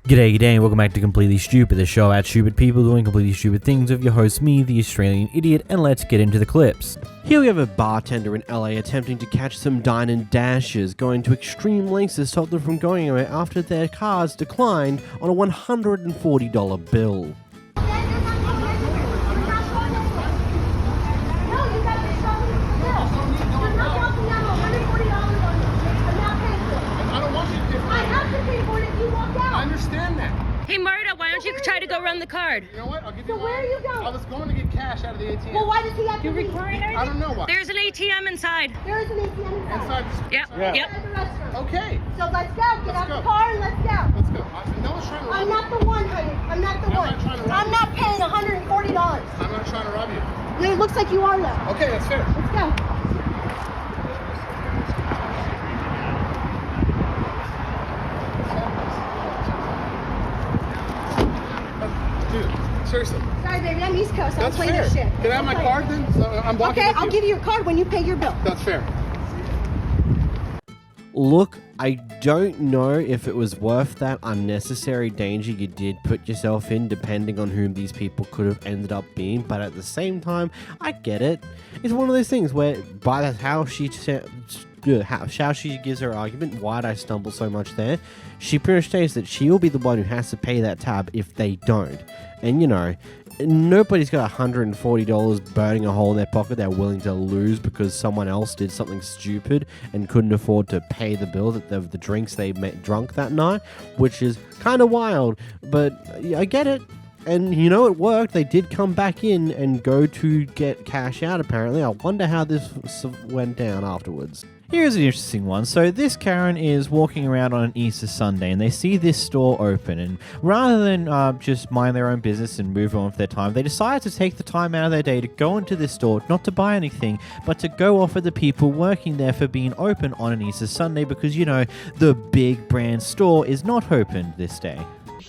G'day, and welcome back to Completely Stupid, the show about stupid people doing completely stupid things with your host, me, the Australian idiot, and let's get into the clips. Here we have a bartender in LA attempting to catch some dine and dashes, going to extreme lengths to stop them from going away after their cards declined on a $140 bill. Hey Marta, why don't you try to go run the card? You know what? I'll give you So where are you going? I was going to get cash out of the ATM. Well, why does he have to leave? I don't know why. There's an ATM inside. There is an ATM inside. Yep. At the restaurant. Okay. So let's go. Get out go. the car and let's go. Let's go. No one's trying to rob I'm you. not the one, honey. I'm not the I'm one. not trying to rob I'm you. not paying $140. I'm not trying to rob you. It looks like you are though. Okay, that's fair. Let's go. Dude, seriously. Sorry, baby. I'm East Coast. I don't That's play fair. this shit. Can I have my card then? So I'm walking Okay, with I'll give you your card when you pay your bill. That's fair. Look, I don't know if it was worth that unnecessary danger you did put yourself in, depending on whom these people could have ended up being, but at the same time, I get it. It's one of those things where, by how she gives her argument, why'd I stumble so much there, she pretty much states that she'll be the one who has to pay that tab if they don't. And you know, nobody's got $140 burning a hole in their pocket they're willing to lose because someone else did something stupid and couldn't afford to pay the bill that the drinks they drunk that night, which is kind of wild, but I get it. And you know, it worked. They did come back in and go to get cash out, apparently. I wonder how this went down afterwards. Here's an interesting one. So this Karen is walking around on an Easter Sunday and they see this store open, and rather than just mind their own business and move on with their time, they decide to take the time out of their day to go into this store, not to buy anything, but to go offer the people working there for being open on an Easter Sunday because, you know, the big brand store is not open this day.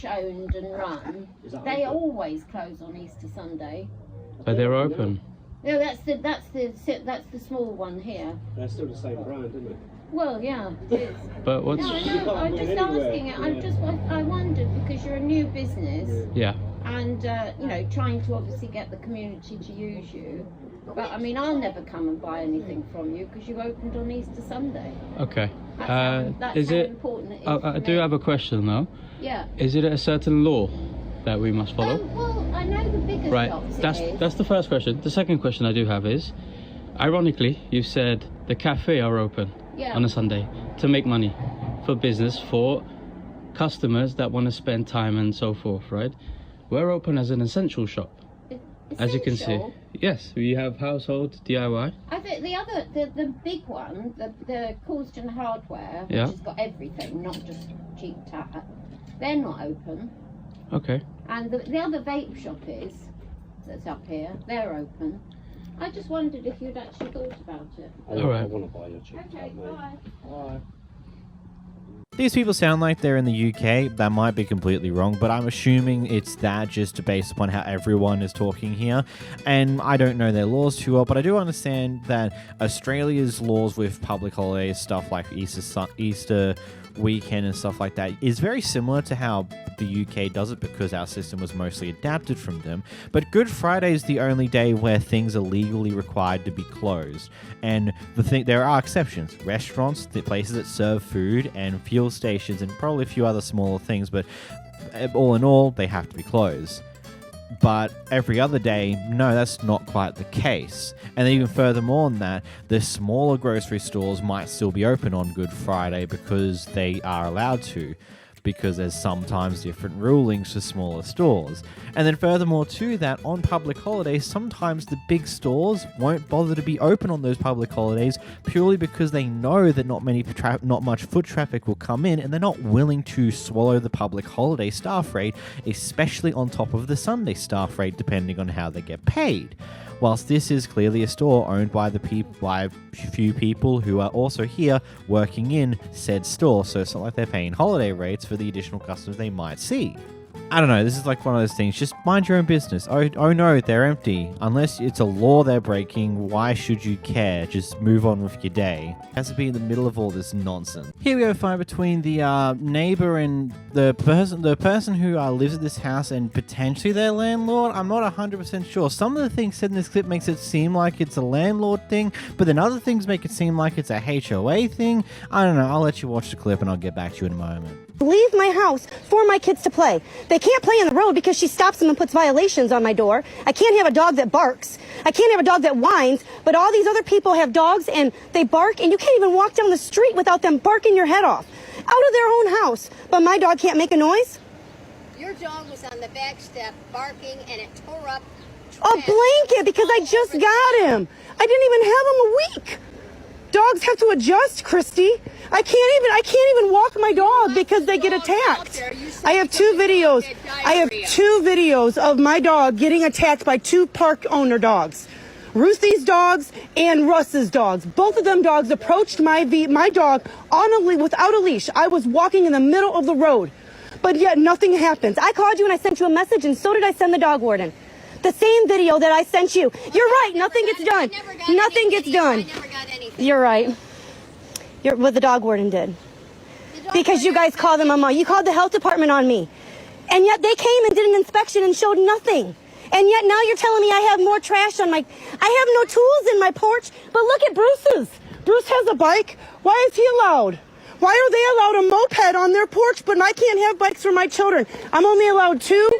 Owned and run. They always close on Easter Sunday. But they're open. No, that's the small one here. That's still the same brand, isn't it? Well, yeah, it is. But what's... No, I'm just asking it. I wondered because you're a new business. Yeah. And you know, trying to obviously get the community to use you. But I mean, I'll never come and buy anything from you because you opened on Easter Sunday. Okay. That's is how it... important it is. I do have a question though. Yeah. Is it a certain law that we must follow? Well, I know the bigger Right. shops. That's the first question. The second question I do have is, ironically, you said the cafe are open on a Sunday to make money for business, for customers that want to spend time and so forth, right? We're open as an essential shop. As you can see, yes, we have household DIY. I think the big one, the Causton Hardware, which has got everything, not just cheap tap, they're not open. Okay. And the other vape shop that's up here, they're open. I just wondered if you'd actually thought about it. All right. I want to buy your cheap Okay, bye. Bye. These people sound like they're in the UK. That might be completely wrong, but I'm assuming it's that just based upon how everyone is talking here. And I don't know their laws too well, but I do understand that Australia's laws with public holidays, stuff like Easter weekend and stuff like that, is very similar to how the UK does it because our system was mostly adapted from them. But Good Friday is the only day where things are legally required to be closed. And there are exceptions. Restaurants, the places that serve food, and fuel stations, and probably a few other smaller things, but all in all, they have to be closed. But every other day, no, that's not quite the case. And even furthermore than that, the smaller grocery stores might still be open on Good Friday because they are allowed to, because there's sometimes different rulings for smaller stores. And then furthermore to that, on public holidays, sometimes the big stores won't bother to be open on those public holidays purely because they know that not much foot traffic will come in, and they're not willing to swallow the public holiday staff rate, especially on top of the Sunday staff rate, depending on how they get paid. Whilst this is clearly a store owned by a few people who are also here working in said store, so it's not like they're paying holiday rates for the additional customers they might see. I don't know. This is like one of those things. Just mind your own business. Oh no, they're empty. Unless it's a law they're breaking, why should you care? Just move on with your day. It has to be in the middle of all this nonsense. Here we go, fight between the neighbor and the person who lives at this house and potentially their landlord. I'm not 100% sure. Some of the things said in this clip makes it seem like it's a landlord thing, but then other things make it seem like it's a HOA thing. I don't know. I'll let you watch the clip and I'll get back to you in a moment. Leave my house for my kids to play. They can't play in the road because she stops them and puts violations on my door. I can't have a dog that barks. I can't have a dog that whines, but all these other people have dogs and they bark, and you can't even walk down the street without them barking your head off out of their own house. But my dog can't make a noise? Your dog was on the back step barking and it tore up A blanket because I just got him. I didn't even have him a week. Dogs have to adjust, Christy. I can't even walk my dog because they get attacked. I have two videos. I have two videos of my dog getting attacked by two park owner dogs. Ruthie's dogs and Russ's dogs. Both of them dogs approached my dog without a leash. I was walking in the middle of the road, but yet nothing happens. I called you and I sent you a message, and so did I send the dog warden. The same video that I sent you. You're right. Nothing gets done. Nothing gets done. You're right. What the dog warden did. Because you guys called them a mom. You called the health department on me. And yet they came and did an inspection and showed nothing. And yet now you're telling me I have more trash on I have no tools in my porch. But look at Bruce's. Bruce has a bike. Why is he allowed? Why are they allowed a moped on their porch, but I can't have bikes for my children? I'm only allowed two.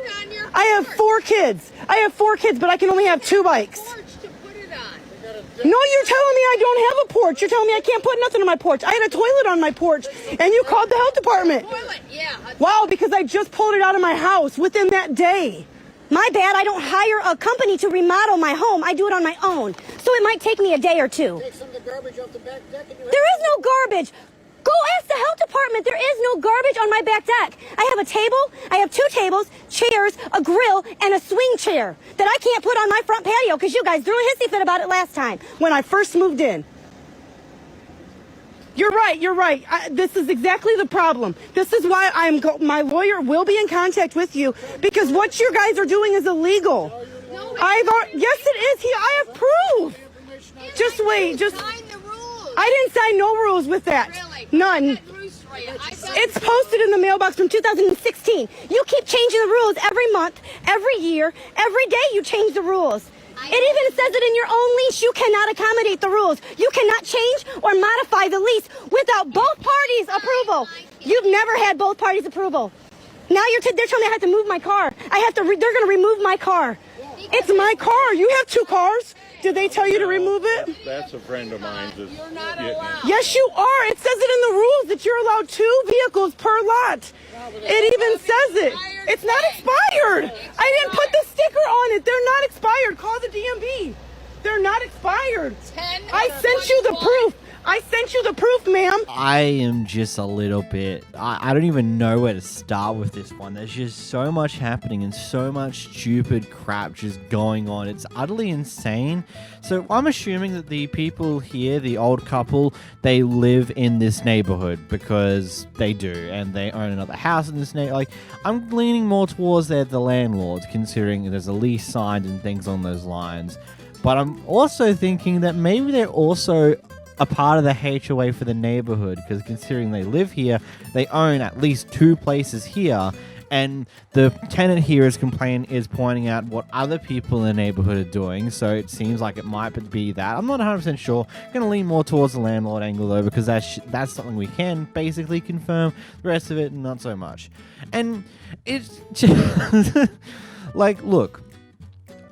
I have 4 kids. But I can only have 2 bikes. No, you're telling me I don't have a porch. You're telling me I can't put nothing on my porch. I had a toilet on my porch, and you called the health department. Wow, because I just pulled it out of my house within that day. My bad, I don't hire a company to remodel my home. I do it on my own. So it might take me a day or 2. Take some of the garbage off the back deck. There is no garbage. Go ask the health department. There is no garbage on my back deck. I have a table. I have 2 tables, chairs, a grill, and a swing chair that I can't put on my front patio because you guys threw a hissy fit about it last time when I first moved in. You're right. This is exactly the problem. This is why my lawyer will be in contact with you, because what you guys are doing is illegal. Yes, it is. I have proof. Just wait. I didn't sign no rules with that. None. It's posted in the mailbox from 2016. You keep changing the rules every month, every year, every day you change the rules. It even says it in your own lease. You cannot accommodate the rules. You cannot change or modify the lease without both parties' approval. You've never had both parties' approval. Now they're telling me I have to move my car. They're going to remove my car. It's my car. You have 2 cars. Did they tell you to remove it? That's a friend of mine. You're not allowed. Yes, you are. It says it in the rules that you're allowed 2 vehicles per lot. It even says it. It's not expired. I didn't put the sticker on it. They're not expired. Call the DMV. They're not expired. I sent you the proof. Ma'am. I am just a little bit... I don't even know where to start with this one. There's just so much happening and so much stupid crap just going on. It's utterly insane. So I'm assuming that the people here, the old couple, they live in this neighborhood because they do, and they own another house in this neighborhood. I'm leaning more towards they're the landlords, considering there's a lease signed and things on those lines. But I'm also thinking that maybe they're also a part of the HOA for the neighborhood, because considering they live here, they own at least 2 places here, and the tenant here is pointing out what other people in the neighborhood are doing, so it seems like it might be that. I'm not 100% sure. I'm going to lean more towards the landlord angle, though, because that's something we can basically confirm. The rest of it, not so much. And it's just... look,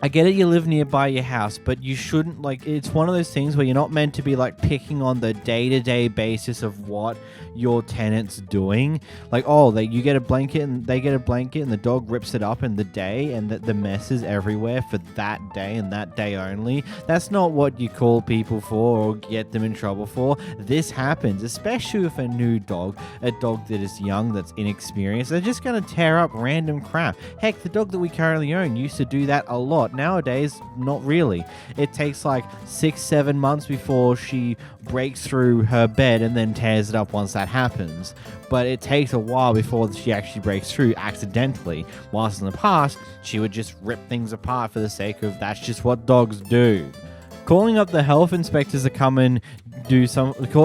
I get it, you live nearby your house, but you shouldn't, it's one of those things where you're not meant to be, picking on the day-to-day basis of what your tenant's doing. You get a blanket, and they get a blanket, and the dog rips it up in the day, and the mess is everywhere for that day, and that day only. That's not what you call people for or get them in trouble for. This happens, especially with a new dog, a dog that is young, that's inexperienced. They're just going to tear up random crap. Heck, the dog that we currently own used to do that a lot. but nowadays, not really. It takes like 6-7 months before she breaks through her bed and then tears it up once that happens. But it takes a while before she actually breaks through accidentally, whilst in the past, she would just rip things apart for the sake of that's just what dogs do. Calling up the health inspectors to come and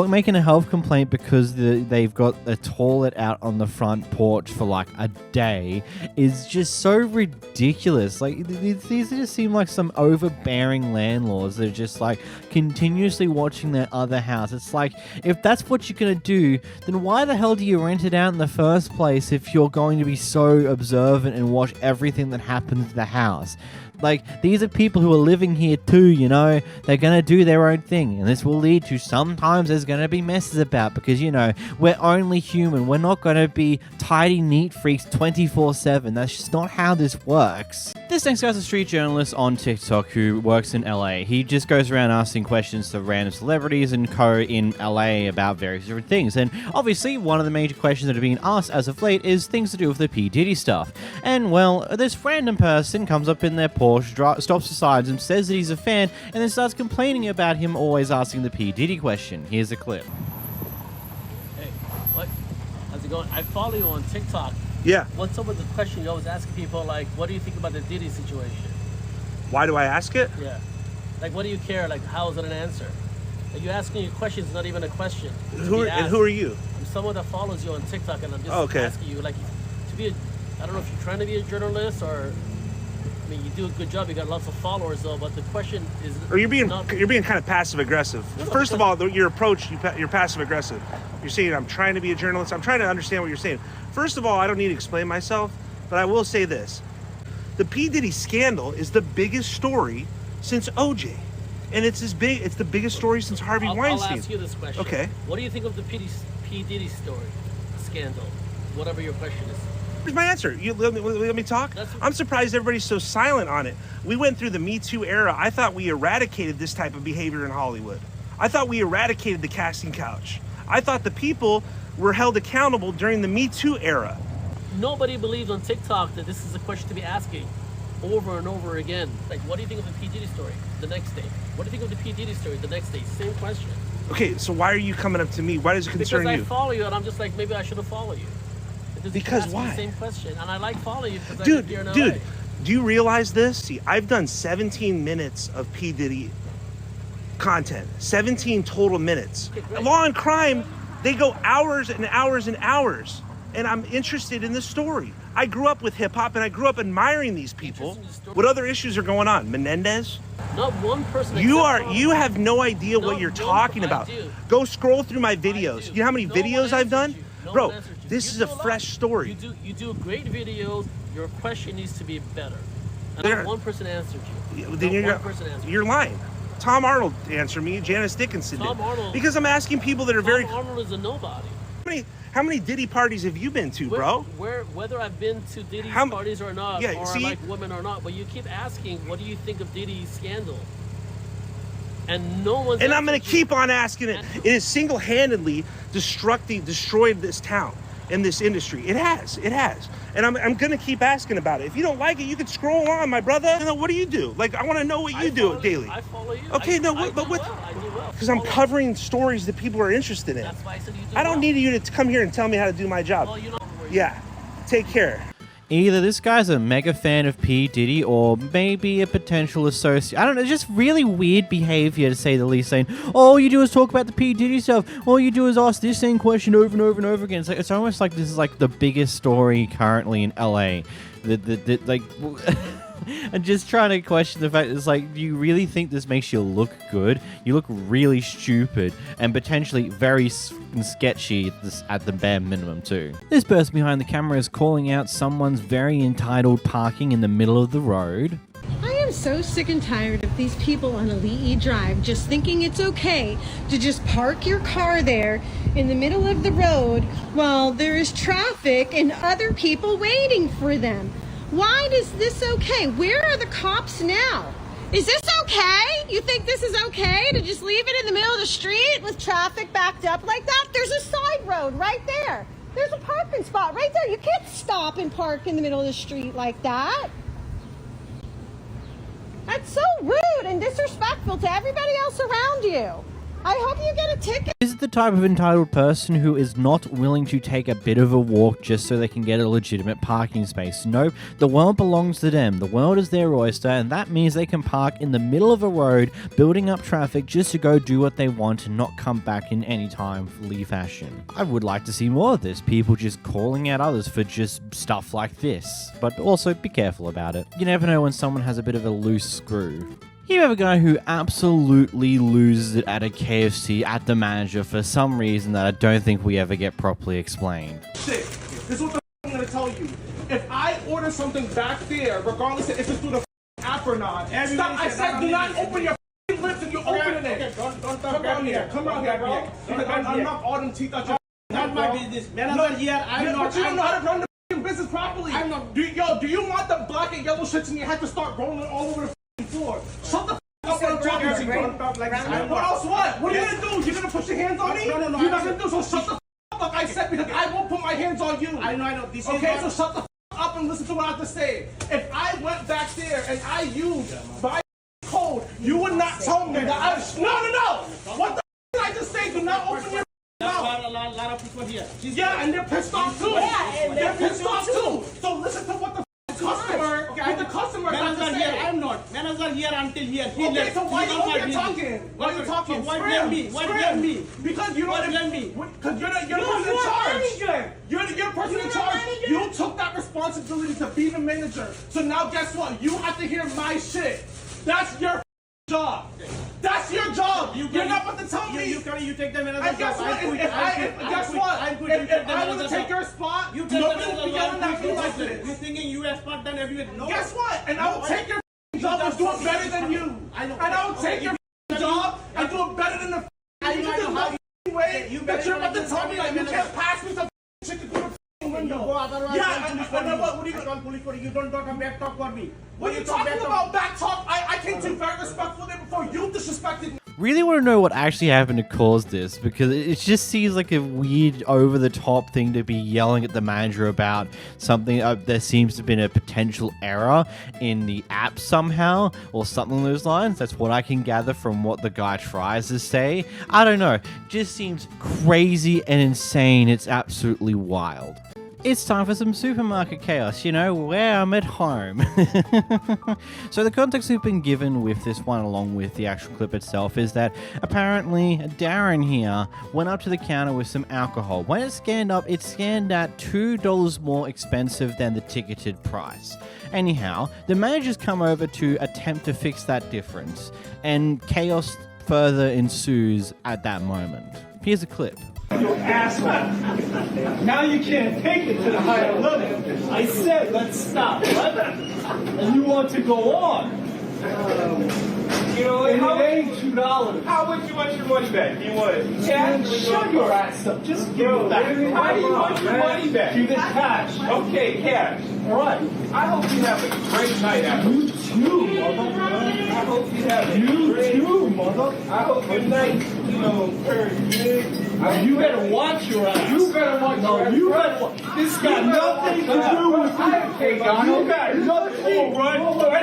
making a health complaint because they've got a toilet out on the front porch for like a day is just so ridiculous. Like, these just seem like some overbearing landlords that are just like continuously watching their other house. It's like, if that's what you're gonna do, then why the hell do you rent it out in the first place if you're going to be so observant and watch everything that happens to the house? Like, these are people who are living here too, you know? They're gonna do their own thing, and this will lead to sometimes there's gonna be messes about because, you know, we're only human. We're not gonna be tidy, neat freaks 24/7. That's just not how this works. This next guy's a street journalist on TikTok who works in LA. He just goes around asking questions to random celebrities and co in LA about various different things. And obviously, one of the major questions that are being asked as of late is things to do with the P. Diddy stuff. And, well, this random person comes up in their Porsche, stops beside him, says that he's a fan, and then starts complaining about him always asking the P. Diddy question. Here's a clip. Hey, what? How's it going? I follow you on TikTok. Yeah. What's up with the question you always asking people, like, what do you think about the Diddy situation? Why do I ask it? Yeah. Like, what do you care? Like, how is it an answer? Like, you asking you questions is not even a question. Who are you? I'm someone that follows you on TikTok, and I'm just okay. asking you, like, to be I don't know if you're trying to be a journalist or... I mean, you do a good job. You got lots of followers, though. But the question is, or you're being kind of passive aggressive. No, First of all, your approach, you're passive aggressive. You're saying I'm trying to be a journalist. I'm trying to understand what you're saying. First of all, I don't need to explain myself, but I will say this: the P. Diddy scandal is the biggest story since OJ, and it's the biggest story since Harvey Weinstein. I'll ask you this question. Okay. What do you think of the P. Diddy story, scandal, whatever your question is? Here's my answer. You let me talk. I'm surprised everybody's so silent on it. We went through the Me Too era. I thought we eradicated this type of behavior in Hollywood. I thought we eradicated the casting couch. I thought the people were held accountable during the Me Too era. Nobody believes on TikTok that this is a question to be asking over and over again. Like, what do you think of the P. Diddy story? The next day. What do you think of the P. Diddy story? The next day. Same question. Okay, so why are you coming up to me? Why does it concern you? Because I follow you, and I'm just like, maybe I should have followed you. Because why? The same question, and I like following you because I dude, live here in LA. Dude, do you realize this? See, I've done 17 minutes of P. Diddy content. 17 total minutes. Okay, Law and crime, they go hours and hours and hours. And I'm interested in this story. I grew up with hip hop and I grew up admiring these people. What other issues are going on? Menendez? Not one person. You have no idea what you're talking about. Go scroll through my videos. You know how many videos I've done? Bro, this is a fresh story. You do great videos. Your question needs to be better. And not one person answered you. You're lying. Tom Arnold answered me. Janice Dickinson did. Arnold. Because I'm asking people that are Tom Arnold is a nobody. How many Diddy parties have you been to, bro? Whether I've been to Diddy's parties or not, yeah, or see? like women or not, but you keep asking, what do you think of Diddy's scandal? And no one's. And I'm going to keep on asking it. It has single-handedly destroyed this town and this industry. It has. And I'm going to keep asking about it. If you don't like it, you can scroll on, my brother. You know, what do you do? Like, I want to know what you do daily. I follow you. Okay, I do well. Because I'm covering stories that people are interested in. That's why I said you do I don't need you to come here and tell me how to do my job. Well, you know yeah. Take care. Either this guy's a mega fan of P. Diddy or maybe a potential associate. I don't know, just really weird behavior to say the least, saying, all you do is talk about the P. Diddy stuff. All you do is ask this same question over and over and over again. It's almost like this is like the biggest story currently in LA. Like... And just trying to question the fact, it's like, do you really think this makes you look good? You look really stupid and potentially very sketchy at the bare minimum too. This person behind the camera is calling out someone's very entitled parking in the middle of the road. I am so sick and tired of these people on Elite Drive just thinking it's okay to just park your car there in the middle of the road while there is traffic and other people waiting for them. Why is this okay? Where are the cops now? Is this okay? You think this is okay to just leave it in the middle of the street with traffic backed up like that? There's a side road right there. There's a parking spot right there. You can't stop and park in the middle of the street like that. That's so rude and disrespectful to everybody else around you. I hope you get a ticket. This is the type of entitled person who is not willing to take a bit of a walk just so they can get a legitimate parking space. Nope, the world belongs to them. The world is their oyster, and that means they can park in the middle of a road, building up traffic just to go do what they want and not come back in any timely fashion. I would like to see more of this, people just calling out others for just stuff like this. But also, be careful about it. You never know when someone has a bit of a loose screw. You have a guy who absolutely loses it at a KFC at the manager for some reason that I don't think we ever get properly explained. This is what the I'm gonna tell you. If I order something back there, regardless of if it's through the app or not, stop, I said do not open your lips and you're opening it. Okay, don't come out here. Come out here, bro. I'm not all them teeth out your not my business. Man, I'm not here. I'm not. But you don't know how to run the business properly. I'm not. Do you want the black and yellow shits and you have to start rolling all over the floor? Shut the up when I'm talking to you. What else? What are you gonna do? You're gonna put your hands on me? No. You're not gonna do so. Shut the up, like I said, because I won't put my hands on you. I know. Okay, so shut the up and listen to what I have to say. If I went back there and I used my code, you would not tell me that I. No. What the did I just say? Do not open your mouth. A lot of people here. Yeah, and they're pissed off too. Yeah, they're pissed off too. So listen to what the customer. Okay, the customer. Manager here. I'm not. Manager here until here. Okay, so why are you talking? Why are you talking? Why blame me? Why blame me? Because you don't blame me. Because you're the person in charge. You're the person in charge. You took that responsibility to be the manager. So now guess what? You have to hear my shit. That's your job. That's your job. You're not about to tell me. You take them another job. Guess what? If I want to take your spot, nobody will be yelling at me like this. You're thinking you expert than everything. No. Guess what? And I will take your job and do it better than you. And I will take your job and do it better than the. I know how you way that you're about to tell me like you can't pass me some shit through the window. Yeah, what do you call police for you? You don't talk a back talk for me. What are you talking about back talk? I came to very respectful there before you disrespected me. Really want to know what actually happened to cause this, because it just seems like a weird, over-the-top thing to be yelling at the manager about something. There seems to have been a potential error in the app somehow, or something along those lines. That's what I can gather from what the guy tries to say. I don't know. Just seems crazy and insane. It's absolutely wild. It's time for some supermarket chaos, you know, where I'm at home. So the context we've been given with this one, along with the actual clip itself, is that apparently Darren here went up to the counter with some alcohol. When it scanned up, it scanned at $2 more expensive than the ticketed price. Anyhow, the managers come over to attempt to fix that difference, and chaos further ensues at that moment. Here's a clip. You asshole. Now you can't take it to the higher level. I said let's stop, right? And you want to go on. You know, and it ain't $2. How much you want your money back? You want it cash? Shut your ass up. Just give it back. How do you want your money back? Give it cash. Okay, cash. All right. I hope you have a great night after. You too, mother. I hope you have a great too, mother. I hope your night, you know, very good. You better watch your ass. You better watch your ass. You better watch. This got nothing to do with you. Okay, you got nothing. I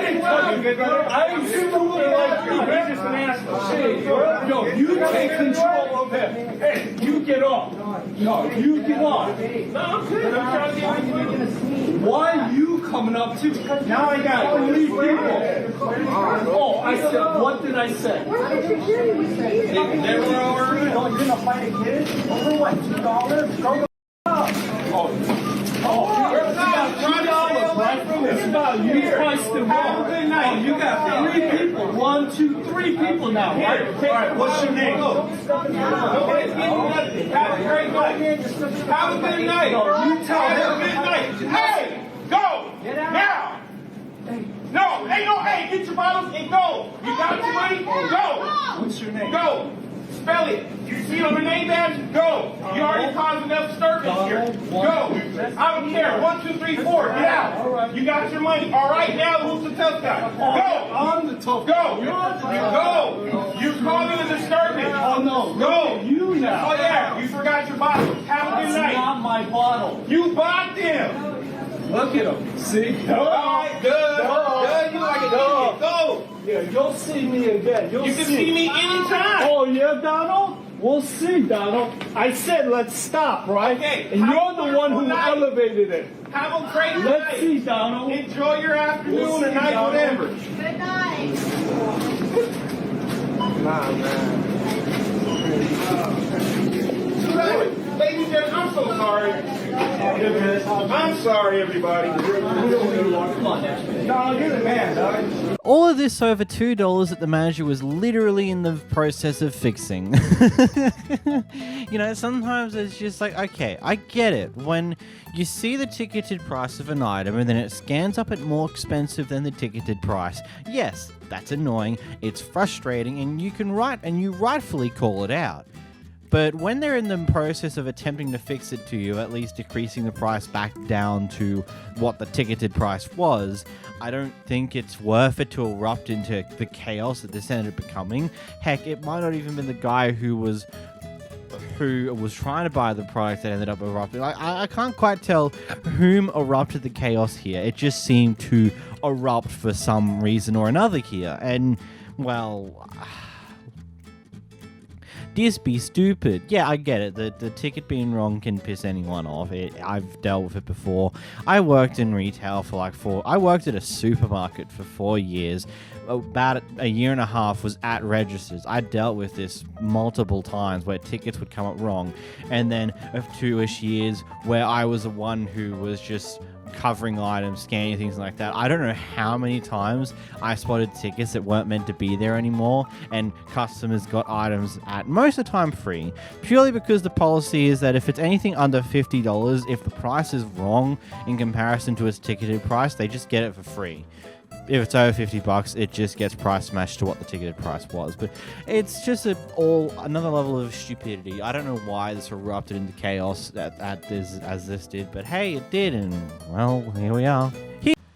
didn't tell you, brother. I ain't super like you. You're just an asshole. Yo, you take control of him. Hey, you get off. No, you get off. No, I'm good. I'm trying to get you. Why are you coming up to? Now I got 3 people. Oh, I said, what did I say? They were over. You're gonna fight a kid over what? $2? Go up. $2, right? It's about you priced it wrong. Oh, you got 3 people. 1, 2, 3 people now, right? All right, what's your name? Nobody's getting nothing. Have a great night. Have a good night. You tell them. Have a good night. Hey, go now. No, hey, get your bottles and go. You got your money? Go. What's your name? Go. Spell it. You see it on the name badge? Go. You already caused enough disturbance here. Go. I don't care. 1, 2, 3, 4. Get out. You got your money. All right, now who's the tough guy? Go. I'm the tough guy. Go. You caused a disturbance. Oh, no. Go. You now. Oh, yeah. You forgot your bottle. Have a good night. That's not my bottle. You bought them. Look at him. See? All right, good. Good. You like it. Go. You'll see me again. You can see me anytime. Oh, yeah, Donald? We'll see, Donald. I said let's stop, right? Okay. And you're the one who elevated it. Have a crazy night. Let's see, Donald. Enjoy your afternoon We'll or see, night, Donald. whatever. Good night. Nah, man. Ladies and gentlemen, I'm so sorry. I'm sorry, everybody. No, you're the man, dog. All of this over $2 that the manager was literally in the process of fixing. You know, sometimes it's just like, okay, I get it. When you see the ticketed price of an item and then it scans up at more expensive than the ticketed price, yes, that's annoying, it's frustrating, and you rightfully call it out. But when they're in the process of attempting to fix it to you, at least decreasing the price back down to what the ticketed price was, I don't think it's worth it to erupt into the chaos that this ended up becoming. Heck, it might not even been the guy who was trying to buy the product that ended up erupting. I can't quite tell whom erupted the chaos here. It just seemed to erupt for some reason or another here. And, well... This be stupid. Yeah, I get it. The ticket being wrong can piss anyone off. I've dealt with it before. I worked in retail for I worked at a supermarket for 4 years. About a year and a half was at registers. I dealt with this multiple times where tickets would come up wrong. And then of 2-ish years where I was the one who was just covering items, scanning things like that. I don't know how many times I spotted tickets that weren't meant to be there anymore, and customers got items at most of the time free, purely because the policy is that if it's anything under $50, if the price is wrong in comparison to its ticketed price, they just get it for free. If it's over $50, it just gets price matched to what the ticketed price was. But it's just another level of stupidity. I don't know why this erupted into chaos as this did, but hey, it did, and well, here we are.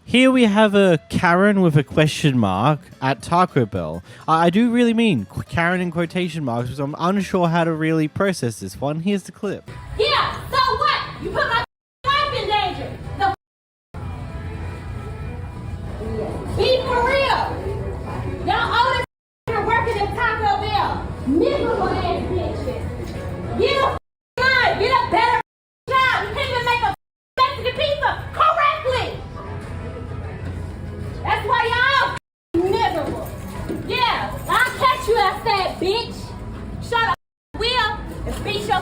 Here we have a Karen with a question mark at Taco Bell. I do really mean Karen in quotation marks because I'm unsure how to really process this one. Here's the clip. Yeah, so what? You put my life in danger. Be for real. Y'all old as working at Taco Bell. Miserable ass bitches. Get a line. Get a better job. You can't even make a Mexican pizza correctly. That's why y'all miserable. Yeah, I'll catch you outside, bitch. Shut up, Will, and beat your.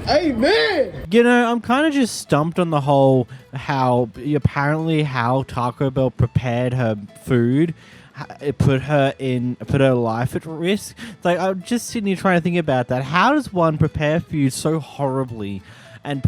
Amen. You know, I'm kind of just stumped on the whole how Taco Bell prepared her food. It put her life at risk. Like, I'm just sitting here trying to think about that. How does one prepare food so horribly and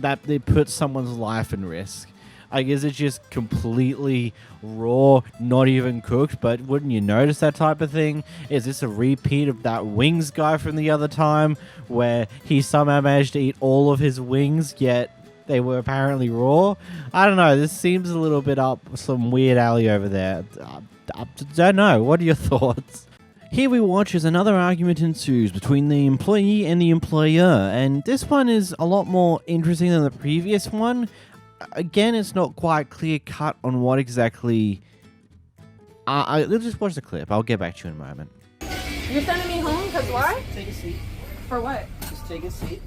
that they put someone's life in risk? Like, is it just completely raw, not even cooked? But wouldn't you notice that type of thing? Is this a repeat of that wings guy from the other time where he somehow managed to eat all of his wings, yet they were apparently raw? I don't know. This seems a little bit up some weird alley over there. I don't know. What are your thoughts? Here we watch as another argument ensues between the employee and the employer. And this one is a lot more interesting than the previous one. Again, it's not quite clear cut on what exactly. Let's just watch the clip. I'll get back to you in a moment. You're sending me home because why? Take a seat. For what? Just take a seat,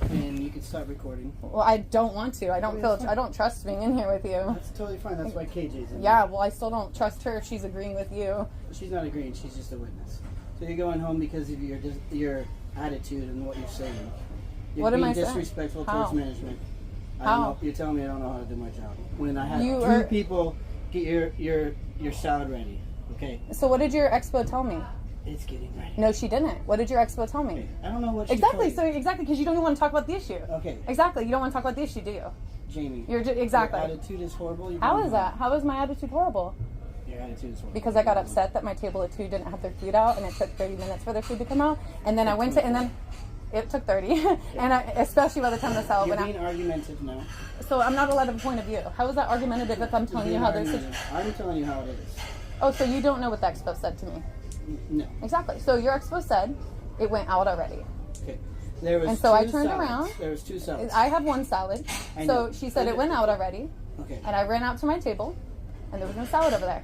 and you can start recording. Well, I don't want to. I don't trust being in here with you. That's totally fine. That's why KJ's in. Yeah, well, I still don't trust her if she's agreeing with you. She's not agreeing. She's just a witness. So you're going home because of your attitude and what you're saying. You're being disrespectful towards management. How? You're telling me I don't know how to do my job. When I had two people get your salad ready. Okay. So what did your expo tell me? It's getting ready. No, she didn't. What did your expo tell me? Okay. I don't know what she exactly. told you. So exactly because you don't even want to talk about the issue. Okay. Exactly. You don't want to talk about the issue, do you? Jamie. Exactly. Your attitude is horrible. How is that? How is my attitude horrible? Your attitude is horrible. Because I got upset that my table of two didn't have their food out, and it took 30 minutes for their food to come out, and then I went to, and then it took 30, and especially by the time the salad went out. You're being argumentative now. So I'm not allowed to have a point of view. How is that argumentative if I'm telling you how this is? I'm telling you how it is. Oh, so you don't know what the expo said to me? No. Exactly. So your expo said it went out already. Okay. And so I turned around. There was two salads. I have one salad. So she said it went out already. Okay. And I ran out to my table. and there was no salad over there.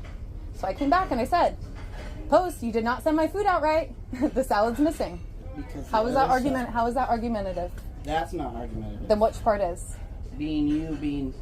So I came back and I said, Post, you did not send my food out right. The salad's missing. Because How is that argument? How is that argumentative? That's not argumentative. Then which part is? Being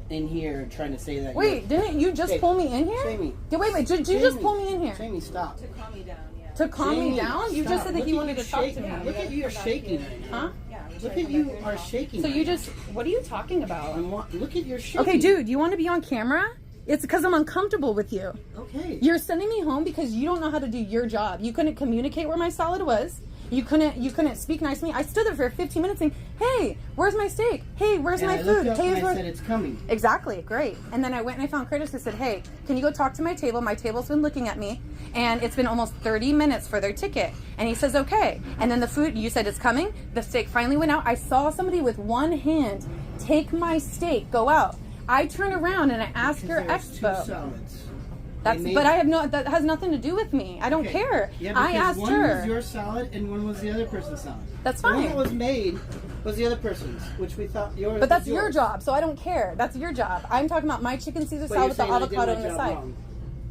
in here trying to say that. Wait, didn't you just pull me in here? Jamie. Wait, did you just pull me in here? Jamie, stop. To calm me down, yeah. To calm me down? You just said that you wanted to talk to me. Look at you, you're shaking right now. Huh? Look at you are shaking. So you just, what are you talking about? Look at your shaking. Okay, dude, you want to be on camera? It's because I'm uncomfortable with you. Okay. You're sending me home because you don't know how to do your job. You couldn't communicate where my salad was. You couldn't speak nice to me. I stood there for 15 minutes saying, hey, where's my steak? Hey, where's my food? Hey, I said it's coming. Exactly, great. And then I went and I found Curtis and said, hey, can you go talk to my table? My table's been looking at me, and it's been almost 30 minutes for their ticket. And he says, okay. And then the food, you said it's coming. The steak finally went out. I saw somebody with one hand take my steak, go out. I turned around and I asked her expo. But I have that has nothing to do with me. I don't care. Yeah, I asked one her. One was your salad and one was the other person's salad. That's fine. The one fine. that was made was the other person's, which we thought yours. But that's was yours. your job, so I don't care. That's your job. I'm talking about my chicken Caesar salad with the avocado on the side. Wrong.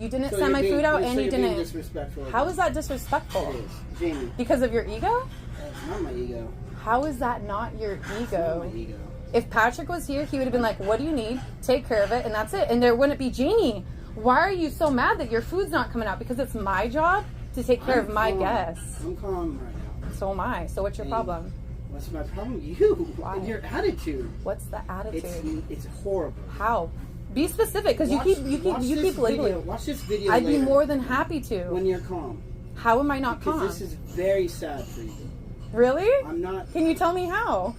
You didn't send my food out, and you didn't. Disrespectful. How is that disrespectful? It is, Jamie. Because of your ego? It's not my ego. How is that not your ego? It's not my ego. If Patrick was here, he would have been like, what do you need? Take care of it, and that's it. And there wouldn't be, Janie, why are you so mad that your food's not coming out? Because it's my job to take care of my guests. I'm calm right now. So am I. So what's your problem? What's my problem? You. Why? And your attitude. What's the attitude? It's horrible. How? Be specific, because you keep labeling. Watch this video. I'd be more than happy to. When you're calm. How am I not calm? Because this is very sad for you. Really? I'm not. Can you tell me how?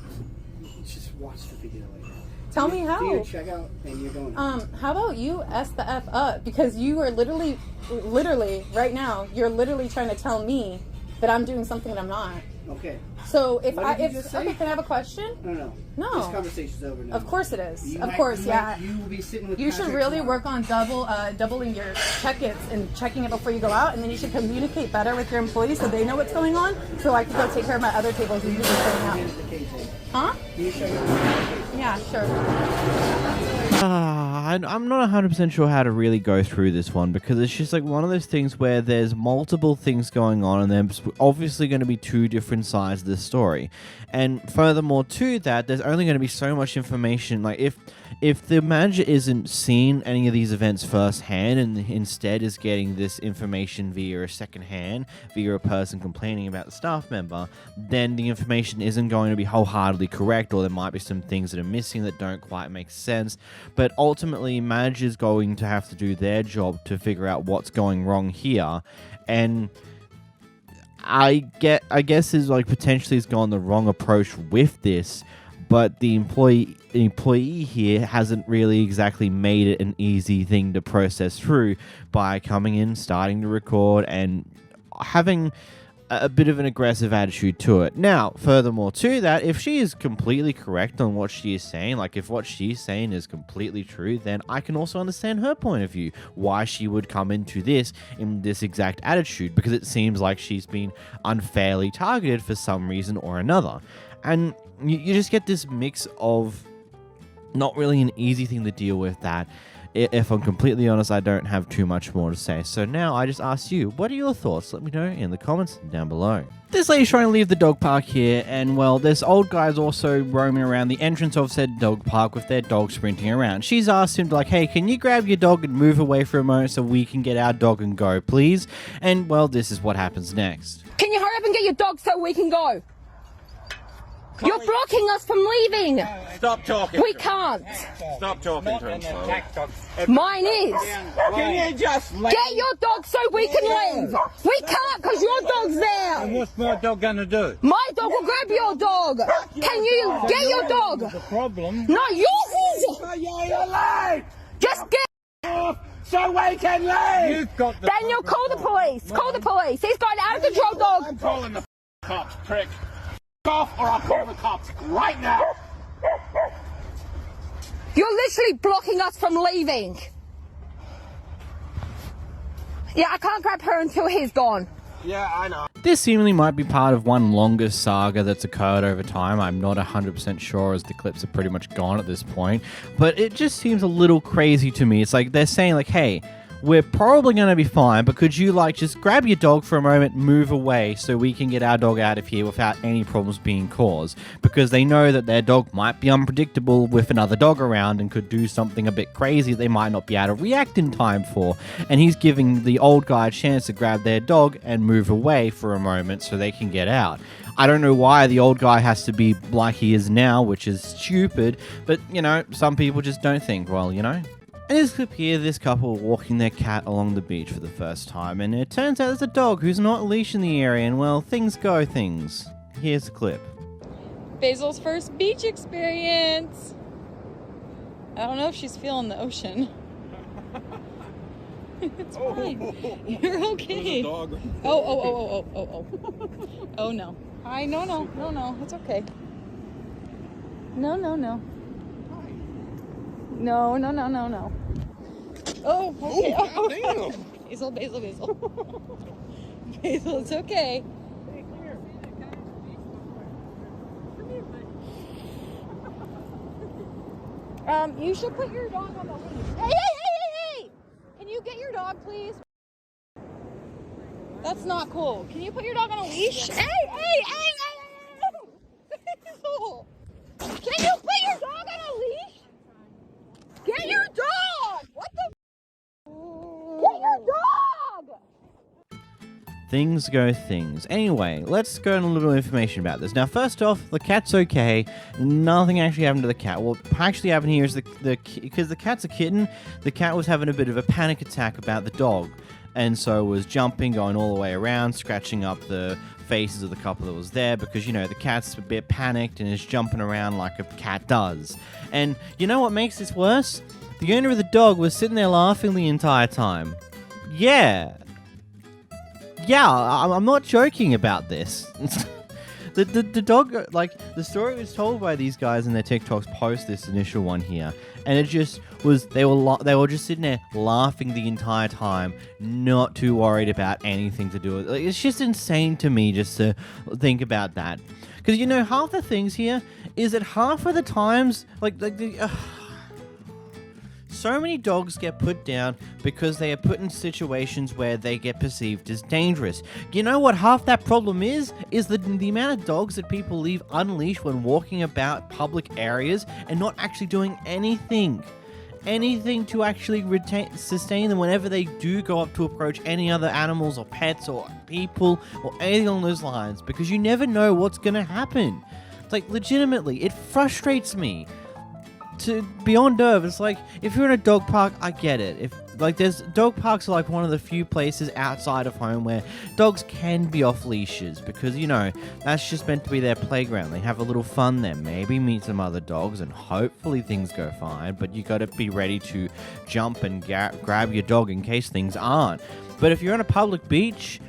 Just watch the video later. Tell me how. Do your checkout and you're going. How about you S the F up? Because you are literally right now, you're literally trying to tell me that I'm doing something that I'm not. Okay. So okay, can I have a question? No. No. This conversation's over now. Of course it is. You will be sitting with You should really work on doubling your check-ins and checking it before you go out, and then you should communicate better with your employees so they know what's going on, so I can go take care of my other tables and you can setting out. Huh? Can you show your Yeah, sure. I'm not 100% sure how to really go through this one, because it's just like one of those things where there's multiple things going on, and there's obviously going to be two different sides of the story. And furthermore to that, there's only going to be so much information. Like if the manager isn't seeing any of these events firsthand and instead is getting this information via a second hand, via a person complaining about the staff member, then the information isn't going to be wholeheartedly correct, or there might be some things that are missing that don't quite make sense. But ultimately, manager's going to have to do their job to figure out what's going wrong here. And I guess is like potentially has gone the wrong approach with this, but the employee here hasn't really exactly made it an easy thing to process through by coming in, starting to record, and having a bit of an aggressive attitude to it. Now, furthermore to that, if she is completely correct on what she is saying, like if what she's saying is completely true, then I can also understand her point of view, why she would come into this in this exact attitude, because it seems like she's been unfairly targeted for some reason or another. And you just get this mix of not really an easy thing to deal with that. If I'm completely honest, I don't have too much more to say. So now I just ask you, what are your thoughts? Let me know in the comments down below. This lady's trying to leave the dog park here, and well, this old guy's also roaming around the entrance of said dog park with their dog sprinting around. She's asked him to like, hey, can you grab your dog and move away for a moment so we can get our dog and go, please? And well, this is what happens next. Can you hurry up and get your dog so we can go? You're blocking us from leaving. Stop talking. We can't. Stop talking to him. Mine is. Can you just get your dog so we can leave? We can't because your dog's there. And what's my dog going to do? My dog will grab your dog. Can you get your dog? The problem. No, yours is. You're late. Just get off so we can leave. You've got the Daniel, call the police. Call the police. He's got an out of control dog. I'm calling the cops, prick. Off or I'll call the cops right now. You're literally blocking us from leaving. Yeah, I can't grab her until he's gone. Yeah, I know. This seemingly might be part of one longer saga that's occurred over time. I'm not 100% sure, as the clips are pretty much gone at this point, but it just seems a little crazy to me. It's like they're saying like, hey, we're probably going to be fine, but could you like just grab your dog for a moment, move away so we can get our dog out of here without any problems being caused? Because they know that their dog might be unpredictable with another dog around and could do something a bit crazy they might not be able to react in time for. And he's giving the old guy a chance to grab their dog and move away for a moment so they can get out. I don't know why the old guy has to be like he is now, which is stupid, but, you know, some people just don't think, well, you know. In this clip here, this couple are walking their cat along the beach for the first time, and it turns out there's a dog who's not leashed in the area, and well, things go things. Here's the clip. Basil's first beach experience. I don't know if she's feeling the ocean. It's fine. You're okay. Oh. Oh no. No. It's okay. No. No. Oh, okay. Oh, Basil. Basil, it's okay. You should put your dog on the leash. Hey! Can you get your dog, please? That's not cool. Can you put your dog on a leash? Hey! Basil! Can you put your dog on a leash? Get your dog! What the? Get your dog! Things go things. Anyway, let's go into a little information about this. Now, first off, the cat's okay. Nothing actually happened to the cat. What actually happened here is because the cat's a kitten, the cat was having a bit of a panic attack about the dog. And so was jumping, going all the way around, scratching up the faces of the couple that was there because, you know, the cat's a bit panicked and is jumping around like a cat does. And you know what makes this worse? The owner of the dog was sitting there laughing the entire time. Yeah, I'm not joking about this. The dog, like, the story was told by these guys in their TikToks post this initial one here, and it just was, they were just sitting there laughing the entire time, not too worried about anything to do with it. Like, it's just insane to me just to think about that. Because, you know, half the things here is that half of the times, so many dogs get put down because they are put in situations where they get perceived as dangerous. You know what half that problem is? Is the amount of dogs that people leave unleashed when walking about public areas and not actually doing anything to actually sustain them whenever they do go up to approach any other animals or pets or people or anything along those lines, because you never know what's going to happen. It's like, legitimately, it frustrates me. To beyond nerve, it's like, if you're in a dog park, I get it. If there's dog parks are like one of the few places outside of home where dogs can be off leashes, because, you know, that's just meant to be their playground. They have a little fun there, maybe meet some other dogs, and hopefully things go fine. But you got to be ready to jump and grab your dog in case things aren't. But if you're on a public beach,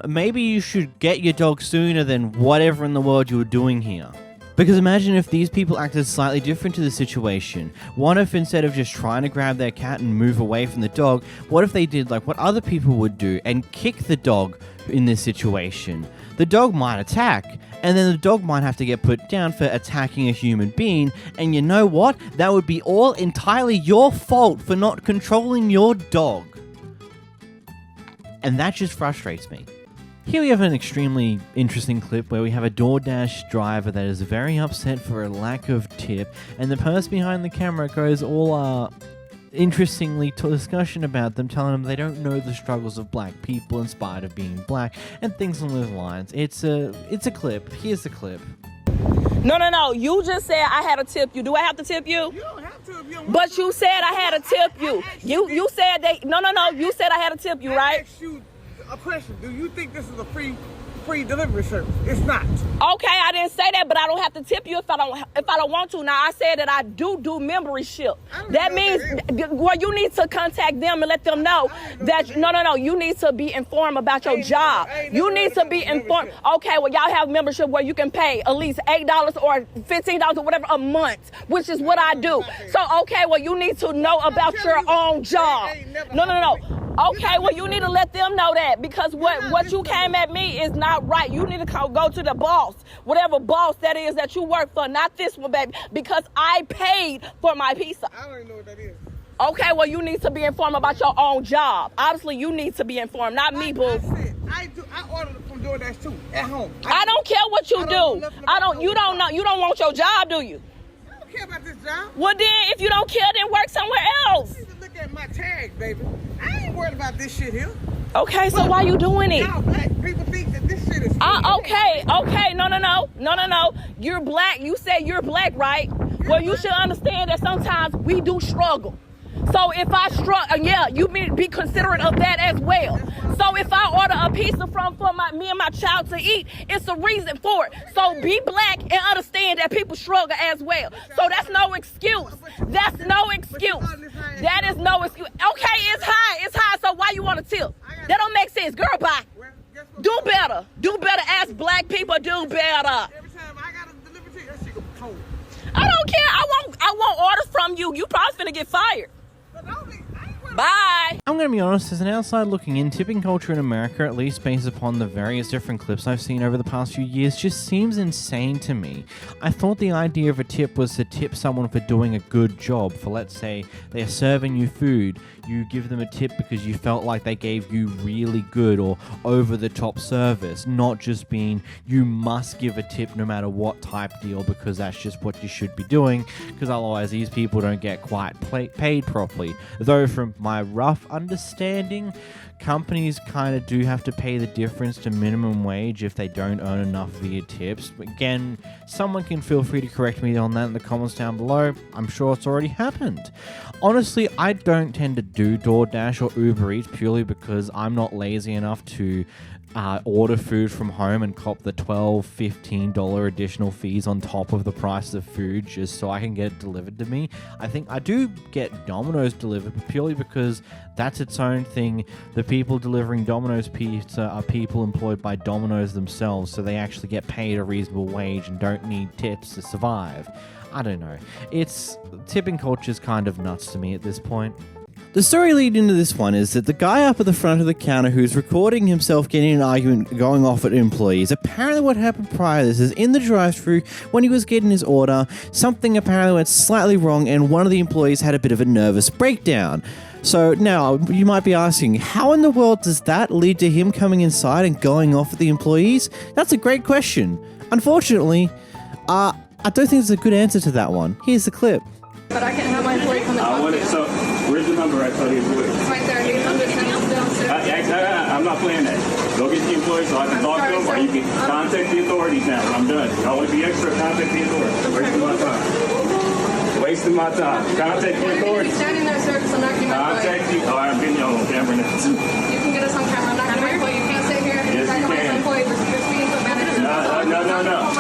maybe you should get your dog sooner than whatever in the world you were doing here. Because imagine if these people acted slightly different to the situation. What if instead of just trying to grab their cat and move away from the dog, what if they did like what other people would do and kick the dog in this situation? The dog might attack, and then the dog might have to get put down for attacking a human being, and you know what? That would be all entirely your fault for not controlling your dog. And that just frustrates me. Here we have an extremely interesting clip where we have a DoorDash driver that is very upset for a lack of tip, and the person behind the camera goes all interestingly to discussion about them, telling them they don't know the struggles of black people in spite of being black, and things along those lines. It's a clip. Here's the clip. No. You just said I had to tip you. Do I have to tip you? You don't have to if you don't. But you said I had to tip you. You said they. No. You said I had to tip you, right? A question: do you think this is a free delivery service? It's not. Okay, I didn't say that, but I don't have to tip you if I don't want to. Now I said that I do membership. That means well, you need to contact them and let them know that no. You need to be informed about your job. You need to be informed. Okay, well y'all have membership where you can pay at least $8 or $15 or whatever a month, which is what I do. So okay, well you need to know about your own job. No. Okay, well, you need to let them know that because what you came at me is not right. You need to go to the boss, whatever boss that is that you work for, not this one, baby, because I paid for my pizza. I don't even know what that is. Okay, well, you need to be informed about your own job. Obviously, you need to be informed, not me, boo. I ordered from DoorDash too, at home. I don't care what you do. You don't know. You don't want your job, do you? I don't care about this job. Well, then, if you don't care, then work somewhere else. You need to look at my tag, baby. I ain't worried about this shit here. Okay, so why you doing it? Y'all black people think that this shit is okay, no. You're black. You said you're black, right? Well, you should understand that sometimes we do struggle. So if I struggle, yeah, you be considerate of that as well. So if I order a pizza for me and my child to eat, it's a reason for it. So be black and understand that people struggle as well. So that's no excuse. That's no excuse. That is no excuse. Okay, it's high. So why you want to tip? That don't make sense. Girl, bye. Do better. Do better. As black people, do better. Every time I got to deliver to you, that shit gonna be cold. I don't care. I won't order from you. You probably finna get fired. Bye. I'm going to be honest, as an outside looking in, tipping culture in America, at least based upon the various different clips I've seen over the past few years, just seems insane to me. I thought the idea of a tip was to tip someone for doing a good job. For, let's say, they're serving you food, you give them a tip because you felt like they gave you really good or over-the-top service, not just being you must give a tip no matter what type deal because that's just what you should be doing, because otherwise these people don't get quite paid properly. Though from my rough understanding, companies kind of do have to pay the difference to minimum wage if they don't earn enough via tips. Again, someone can feel free to correct me on that in the comments down below. I'm sure it's already happened. Honestly, I don't tend to do DoorDash or Uber Eats purely because I'm not lazy enough to order food from home and cop the $12, $15 additional fees on top of the price of food just so I can get it delivered to me. I think I do get Domino's delivered, but purely because that's its own thing. The people delivering Domino's pizza are people employed by Domino's themselves, so they actually get paid a reasonable wage and don't need tips to survive. I don't know. Tipping culture's kind of nuts to me at this point. The story leading into this one is that the guy up at the front of the counter who's recording himself getting an argument going off at employees, apparently what happened prior to this is in the drive-thru when he was getting his order, something apparently went slightly wrong and one of the employees had a bit of a nervous breakdown. So now you might be asking, how in the world does that lead to him coming inside and going off at the employees? That's a great question. Unfortunately, I don't think there's a good answer to that one. Here's the clip. But I can't have my employee come and talk to you. So, where's the number I told you? It's right there. You can understand downstairs. I'm not playing that. Go get the employee so I can talk to them, or you can contact the authorities now. I'm done. Y'all want to be extra, contact the authorities. Wasting my time. Wasting my time. Contact the authorities. He's standing there, sir, because I'm not getting my employee. Contact the... Oh, I'm getting you on camera now. You can get us on camera. I'm not getting my employee. You can't sit here and yes, talk about my employee. You're speaking to a manager. No.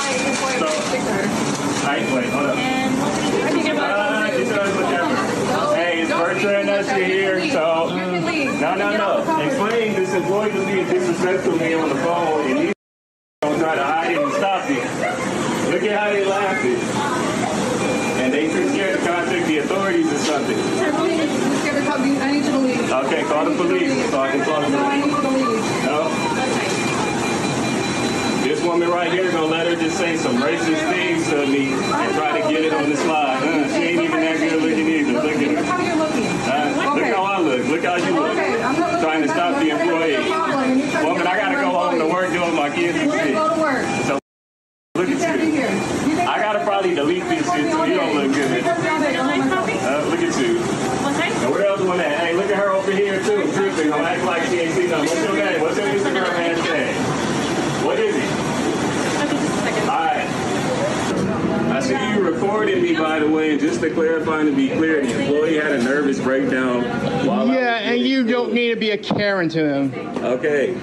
So, wait, hold up. Hey, it's Bertrand Usher here, so... No. Explain this employee was being disrespectful to me on the phone, and he's don't try to hide it and stop it. Look at how they laughing. And they too scared to contact the authorities or something. I need you to leave. Okay, call the police so I can talk to them. No, I need you to leave. No? This woman right here gonna let her just say some racist things to me and try to get it on the slide. She ain't even that good looking either. Look at her. Look how you're looking. Look how I look. Look how you look. Okay, I'm not trying to stop the employee. Woman, I gotta go home to work doing my kids and shit. Go to work. So look at you. I gotta probably delete this shit so you don't look good. Look at you. And where else one at? Hey, look at her over here too. Tripping. Don't act like she ain't seen nothing. What's your name? What's your Instagram hashtag? What is it? Alright. I see you recording me, by the way, and just to clarify and to be clear, the employee had a nervous breakdown while and you don't need to be a Karen to him. Okay.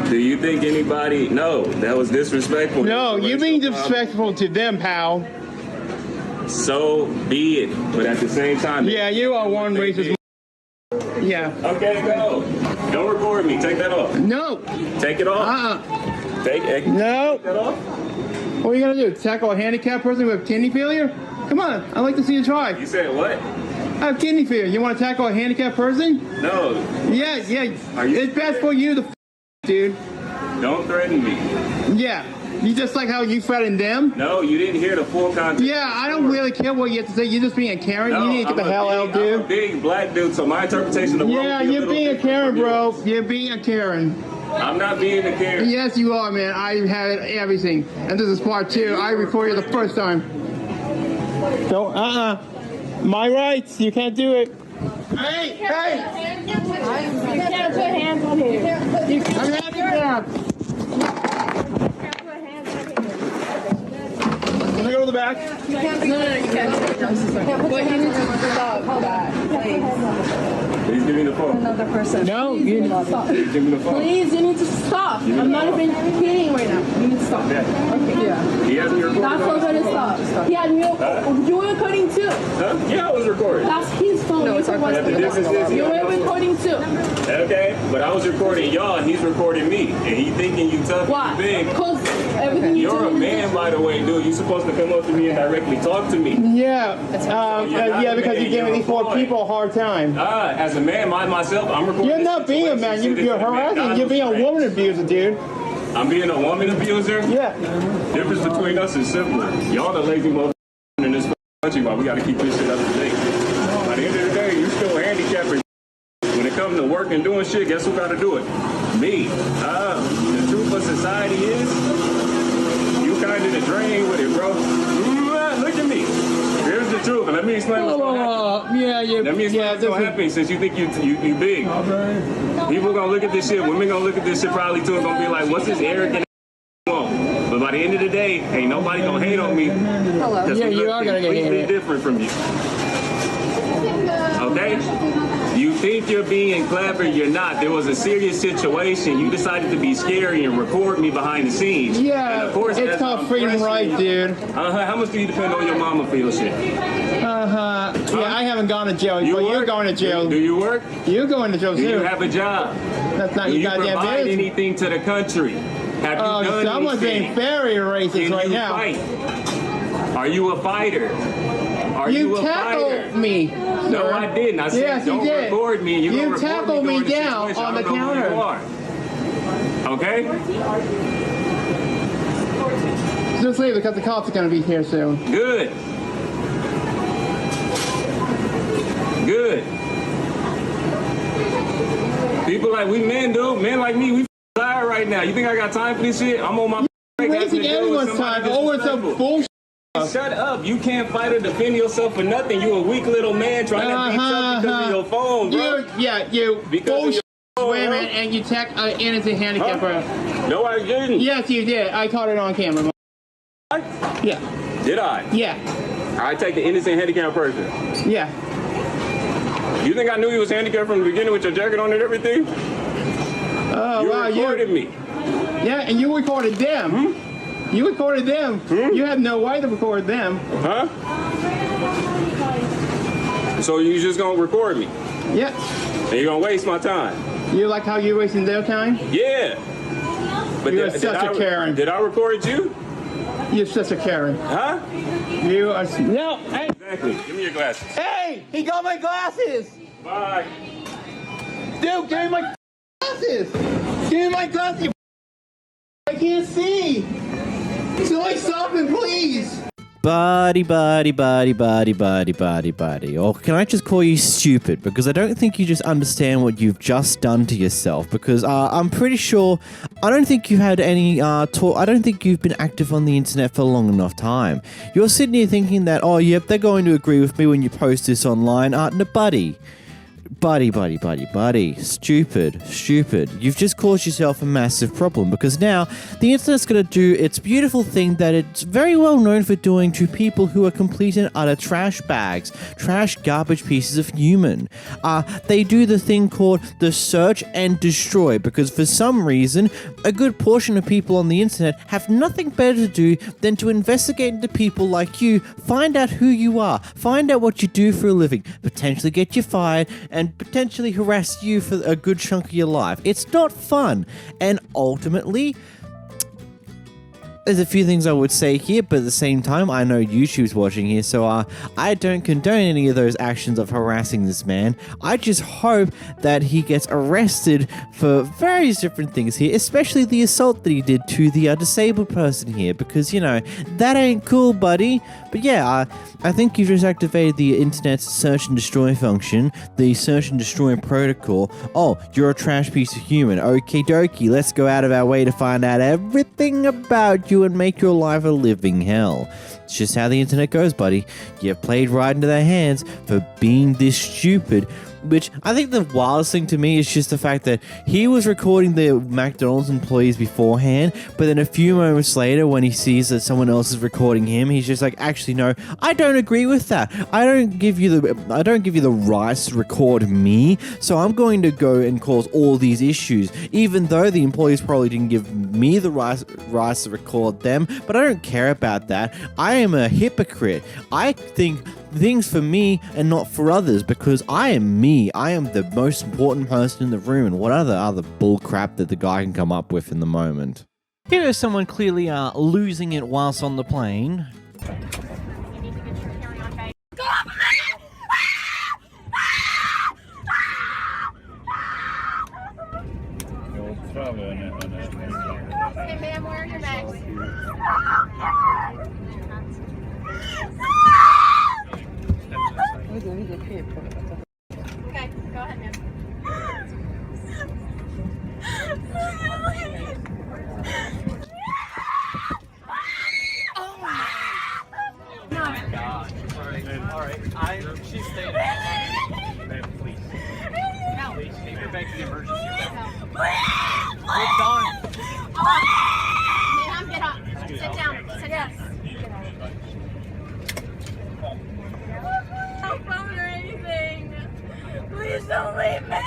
Do you think anybody... No, that was disrespectful. No, you being disrespectful to them, pal. So be it. But at the same time... Yeah, you are one racist... Yeah. Okay, go. Don't record me. Take that off. No. Take it off. Take it. No. Take that off. What are you going to do? Tackle a handicapped person with kidney failure? Come on. I'd like to see you try. You said what? I have kidney failure. You want to tackle a handicapped person? No. Yeah. It's best for you to dude. Don't threaten me. Yeah. You just like how you threatened them? No, you didn't hear the full context. Yeah, I don't really care what you have to say. You're just being a Karen. No, you need to get the hell out, dude. I'm a big black dude, so my interpretation of the world. Yeah, you're being a Karen, bro. You're being a Karen. I'm not being a Karen. Yes, you are, man. I had everything. And this is part 2. I recorded the first time. Don't, My rights. You can't do it. Hey! You can't put hands on him. I'm handicapped. Can I go to the back? No, you can't. But you need to stop that, please. Please give me the phone. Another person. No, you need to stop. Please give me the phone. Please, you need to stop. I'm not even kidding right now. You need to stop. Yeah. Okay, yeah. He has me recording. That's not going to stop. He had me. You were recording too. Huh? Yeah, I was recording. That's his phone. No, it's our phone. You were recording too. Okay, but I was recording y'all, and he's recording me, and he thinking you tough and big. Because everything You're a man, by the way, dude. You're supposed to come up to me and directly talk to me. Yeah. Because you're giving these poor people a hard time. As a man, myself, I'm recording. You're not being a man. You're harassing. You're being a woman abuser, dude. I'm being a woman abuser? Yeah. Difference between us is simple. Y'all the lazy motherfuckers in this country, while we got to keep this shit up to date. By the end of the day, you still handicapped. When it comes to work and doing shit, guess who got to do it? Me. The truth of society is, you kind of the drain with it, bro. Look at me. Here's the truth, and let me explain what's going to happen. Let me explain what's going to happen since you think you big. People going to look at this shit. Women going to look at this shit probably too and going to be like, what's this arrogant want? But by the end of the day, ain't nobody going to hate on me. Hello. Yeah, you are going to get hated. Different from you. Okay? You think you're being clever, you're not. There was a serious situation. You decided to be scary and record me behind the scenes. Yeah, and of course, it's called freedom right, dude. How much do you depend on your mama for your shit? Yeah, I haven't gone to jail, but you're going to jail. Do you work? You're going to jail, too. Do you have a job? That's not do your goddamn business. Do you provide anything to the country? Have you done someone's being very racist right now. Fight? Are you a fighter? Are you a fighter? Me. No, I didn't. I said don't record me. You tackled me down on the counter. Okay? Just leave because the cops are going to be here soon. Good. Good. People like we men do. Men like me, we tired right now. You think I got time for this shit? I'm on my break. Wasting everyone's time over some bullshit. Shut up. You can't fight or defend yourself for nothing. You a weak little man trying to beat up because of your phone, bro. You bullshit women and you attack an innocent handicapped person. No, I didn't. Yes, you did. I caught it on camera. Yeah. Did I? Yeah. I take the innocent handicapped person. Yeah. You think I knew he was handicapped from the beginning with your jacket on and everything? Oh, wow. You recorded me. Yeah, and you recorded them. You recorded them. You have no right to record them. Huh? So you just gonna record me? Yeah. And you're gonna waste my time? You like how you're wasting their time? Yeah. But you're such a Karen. Did I record you? You're such a Karen. Huh? You are... No, hey. Exactly. Give me your glasses. Hey! He got my glasses! Bye. Dude, give me my glasses! Give me my glasses, I can't see! Somebody stop him, please! Buddy. Or can I just call you stupid? Because I don't think you just understand what you've just done to yourself. Because I'm pretty sure, I don't think you've had any talk. I don't think you've been active on the internet for a long enough time. You're sitting here thinking that, oh, yep, they're going to agree with me when you post this online. No, buddy. Stupid. You've just caused yourself a massive problem because now the internet's going to do its beautiful thing that it's very well known for doing to people who are complete and utter trash bags, trash garbage pieces of human. They do the thing called the search and destroy because for some reason a good portion of people on the internet have nothing better to do than to investigate into people like you, find out who you are, find out what you do for a living, potentially get you fired, and potentially harass you for a good chunk of your life. It's not fun. And ultimately, There's a few things I would say here, but at the same time, I know YouTube's watching here, so I don't condone any of those actions of harassing this man. I just hope that he gets arrested for various different things here, especially the assault that he did to the disabled person here, because, you know, that ain't cool, buddy. But yeah, I think you've just activated the internet's search and destroy function, the search and destroy protocol. Oh, you're a trash piece of human. Okie dokie, let's go out of our way to find out everything about you and make your life a living hell. It's just how the internet goes, buddy. You've played right into their hands for being this stupid. Which I think the wildest thing to me is just the fact that he was recording the McDonald's employees beforehand, but then a few moments later when he sees that someone else is recording him, he's just like, actually no, I don't agree with that. I don't give you the rights to record me, so I'm going to go and cause all these issues, even though the employees probably didn't give me the rights to record them, but I don't care about that. I am a hypocrite. I think things for me and not for others, because I am me. I am the most important person in the room, and what other bull crap that the guy can come up with in the moment. Here is someone clearly losing it whilst on the plane. Hey ma'am, where are your bags? Okay, go ahead, ma'am. Oh my God. All right. She's staying. Ma'am, please. No. Please, take her back to the emergency room. We're done. Ma'am, get up. Sit down. Sit down. No phone or anything. Please don't leave me.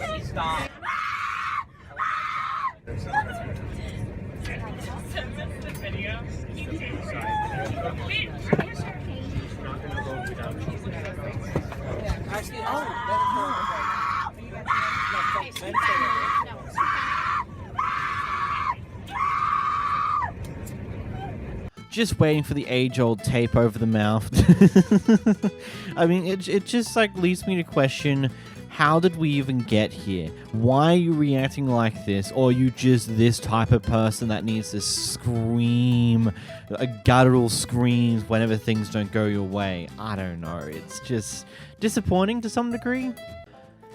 Please. Stop. Just waiting for the age-old tape over the mouth. I mean, it just like leads me to question, how did we even get here? Why are you reacting like this? Or are you just this type of person that needs to scream, guttural screams whenever things don't go your way? I don't know. It's just disappointing to some degree.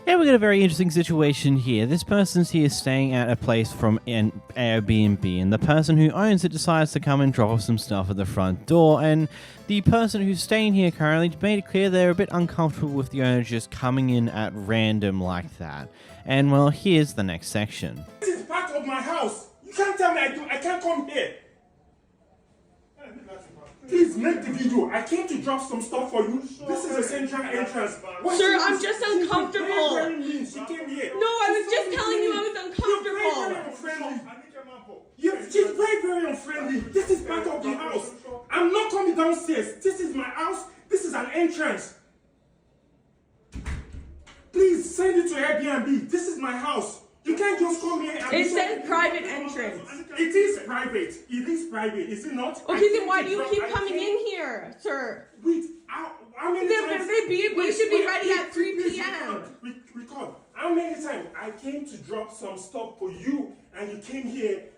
Yeah, we got a very interesting situation here. This person's here staying at a place from an Airbnb, and the person who owns it decides to come and drop off some stuff at the front door, and the person who's staying here currently made it clear they're a bit uncomfortable with the owner just coming in at random like that. And well, here's the next section. This is part of my house. You can't tell me I can't come here. Please make the video. I came to drop some stuff for you. This is a central entrance. Sir, I'm just uncomfortable. She came here. No, I was just telling you I was uncomfortable. She's very, very unfriendly. This is part of the house. I'm not coming downstairs. This is my house. This is an entrance. Please send it to Airbnb. This is my house. You can't just come here and... It says private entrance. It is private. It is private. Is it not? Okay, then why do you keep coming in here, sir? Wait, how many times... We should be ready at 3 p.m. Record. How many times I came to drop some stuff for you and you came here...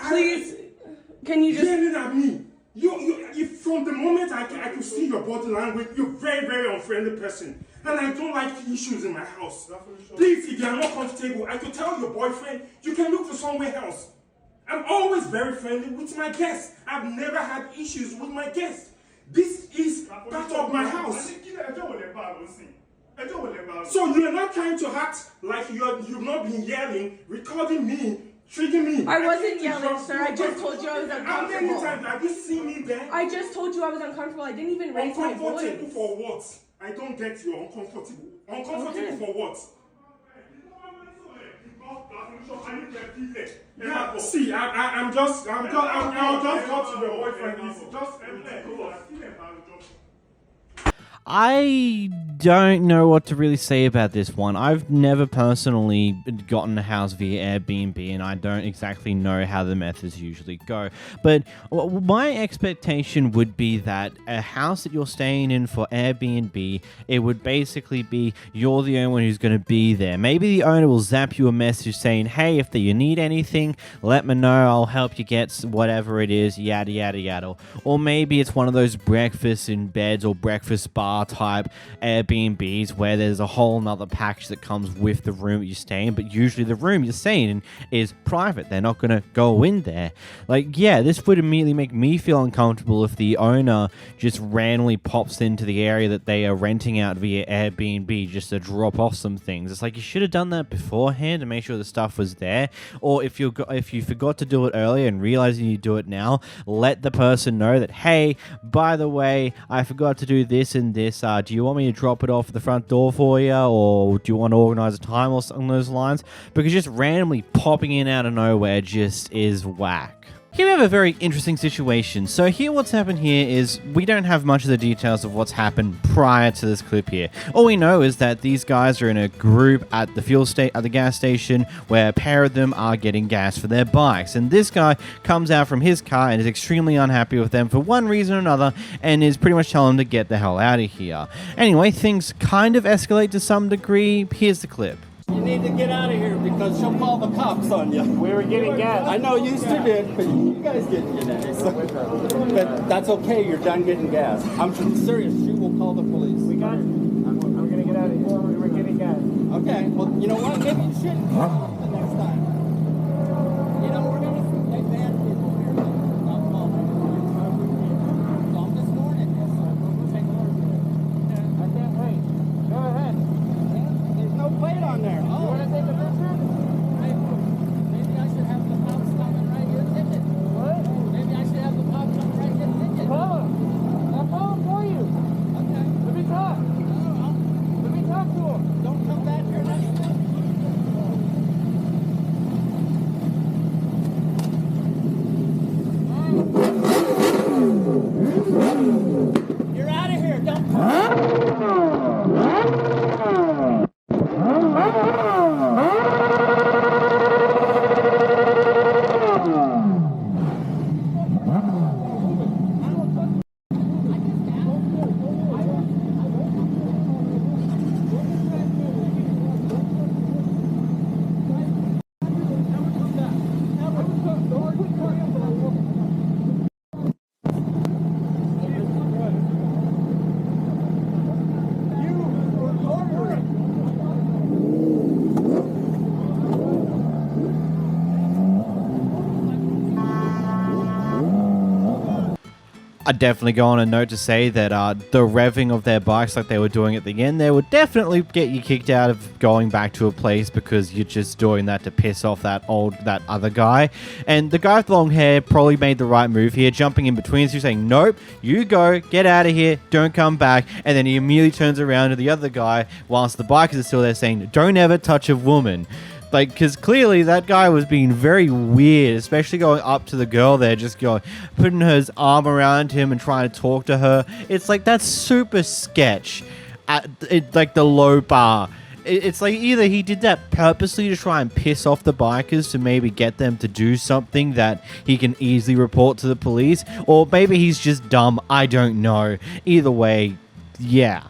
Please, can you just... Yelling at me. You, from the moment I could see your body language, you're a very, very unfriendly person. And I don't like issues in my house. Please, if you are not comfortable, I could tell your boyfriend, you can look for somewhere else. I'm always very friendly with my guests. I've never had issues with my guests. This is part of my house. So you're not trying to act like you've not been yelling, recording me, treating me. I wasn't yelling, sir. I just told you I was uncomfortable. How many times have you seen me there? I just told you I was uncomfortable. I didn't even raise my voice. Uncomfortable for what? I don't get you. Uncomfortable. Uncomfortable for what? Yeah, see, I'll just go to your boyfriend. I don't know what to really say about this one. I've never personally gotten a house via Airbnb, and I don't exactly know how the methods usually go. But my expectation would be that a house that you're staying in for Airbnb, it would basically be you're the only one who's going to be there. Maybe the owner will zap you a message saying, hey, if you need anything, let me know. I'll help you get whatever it is, yada, yada, yada. Or maybe it's one of those breakfast in beds or breakfast bar type Airbnbs where there's a whole nother package that comes with the room you're staying in, but usually the room you're staying in is private. They're not going to go in there. Like, yeah, this would immediately make me feel uncomfortable if the owner just randomly pops into the area that they are renting out via Airbnb just to drop off some things. It's like you should have done that beforehand to make sure the stuff was there. Or if you forgot to do it earlier and realizing you do it now, let the person know that, hey, by the way, I forgot to do this and this. Do you want me to drop it off at the front door for you, or do you want to organize a time or something along those lines? Because just randomly popping in out of nowhere just is whack. Here we have a very interesting situation. So here what's happened here is we don't have much of the details of what's happened prior to this clip here. All we know is that these guys are in a group at the gas station where a pair of them are getting gas for their bikes. And this guy comes out from his car and is extremely unhappy with them for one reason or another and is pretty much telling them to get the hell out of here. Anyway, things kind of escalate to some degree. Here's the clip. You need to get out of here because she'll call the cops on you. We were getting gas. I know you two did, but you guys didn't get gas. But that's okay. You're done getting gas. I'm serious. She will call the police. We got it. We're going to get out of here. We were getting gas. Okay. Well, you know what? Maybe you shouldn't call the next time. You know, we're going to take bad people here. Not call them. Call this morning. Yes, sir. We'll take orders. I can't wait. Go ahead. There's no plate on there. Oh. You want to take a picture? Maybe I should have the cops come and write your ticket. What? Maybe I should have the cops come and write your ticket. Call him. I'll call him for you. Okay. Let me talk. Let me talk to him. Don't come back here next time. You're out of here. Don't I'd definitely go on a note to say that the revving of their bikes like they were doing at the end, they would definitely get you kicked out of going back to a place because you're just doing that to piss off that other guy. And the guy with the long hair probably made the right move here, jumping in between you, saying, nope, you go, get out of here, don't come back. And then he immediately turns around to the other guy whilst the bikers are still there saying, don't ever touch a woman. Like, because clearly that guy was being very weird, especially going up to the girl there, just going, putting his arm around him and trying to talk to her. It's like, that's super sketch at like the low bar. It's like either he did that purposely to try and piss off the bikers to maybe get them to do something that he can easily report to the police, or maybe he's just dumb. I don't know. Either way, yeah.